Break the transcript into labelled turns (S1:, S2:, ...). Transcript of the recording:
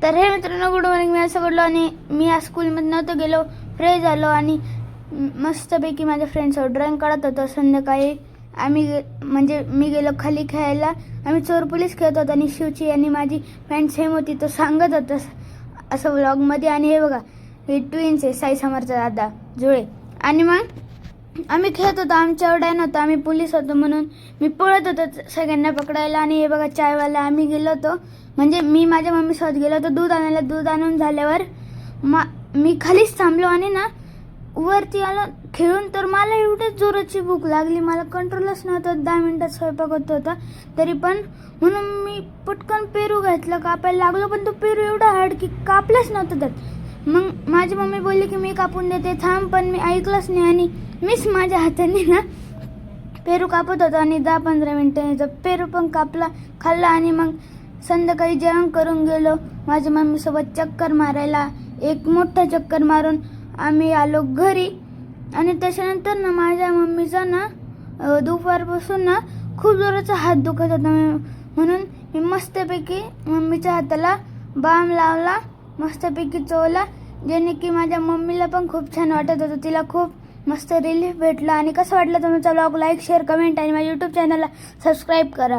S1: तर हे मित्रांनो, गुड मॉर्निंग. मी असं घडलो आणि मी आज स्कूलमध्ये नव्हतं गेलो, फ्रेश झालो आणि मस्तपैकी माझ्या फ्रेंड्ससोबत ड्रॉइंग काढत होतो. संध्याकाळी म्हणजे मी गेलो खाली खेळायला. आम्ही चोर पोलीस खेळत होतो आणि शिवची आणि माझी पॅन्ट सेम होती, तो सांगत होता असं व्लॉगमध्ये. आणि हे बघा, हे ट्विन्स आहे, साई समरचा दादा जुळे. आणि मग आम्ही खेळत होतो, आमच्या एवढा नव्हतं, आम्ही पोलीस होतो म्हणून मी पळत होतो सगळ्यांना पकडायला. आणि हे बघा, चायवाला आम्ही गेलो होतो, म्हणजे मी माझ्या मम्मीसोबत गेलो होतो दूध आणायला. दूध आणून झाल्यावर मी खालीच थांबलो आणि ना वरती आलो खेळून. तर मला एवढ्याच जोराची भूक लागली, मला कंट्रोलच नव्हतं. 10 मिनिटात स्वयंपाक होत होता तरी पण, म्हणून मी पटकन पेरू घातलं, कापायला लागलो. पण तो पेरू एवढा हार्ड की कापलाच नव्हतं त्यात. मग माझी मम्मी बोलली की मी कापून देते, थांब. पण मी ऐकलंच नाही आणि मीच माझ्या हाताने ना पेरू कापत होतो आणि 10-15 मिनिटांनी पेरू पण खाल्ला. आणि मग संध्याकाळी जेवण करून गेलो माझ्या मम्मीसोबत चक्कर मारायला. एक मोठा चक्कर मारून आम्ही आलो घरी. आणि त्याच्यानंतर ना माझ्या मम्मीचा ना दुपारपासून ना खूप जोराचा हात दुखत होता, म्हणून मी मस्तपैकी मम्मीच्या हाताला बाम लावला, मस्तपैकी चोवला, ज्याने की माझ्या मम्मीला पण खूप छान वाटत होतं. तिला खूप मस्त रिलीफ भेटला. आणि कसं वाटलं तुमचा व्लॉग? लाईक, शेअर, कमेंट आणि माझ्या यूट्यूब चॅनलला सबस्क्राईब करा.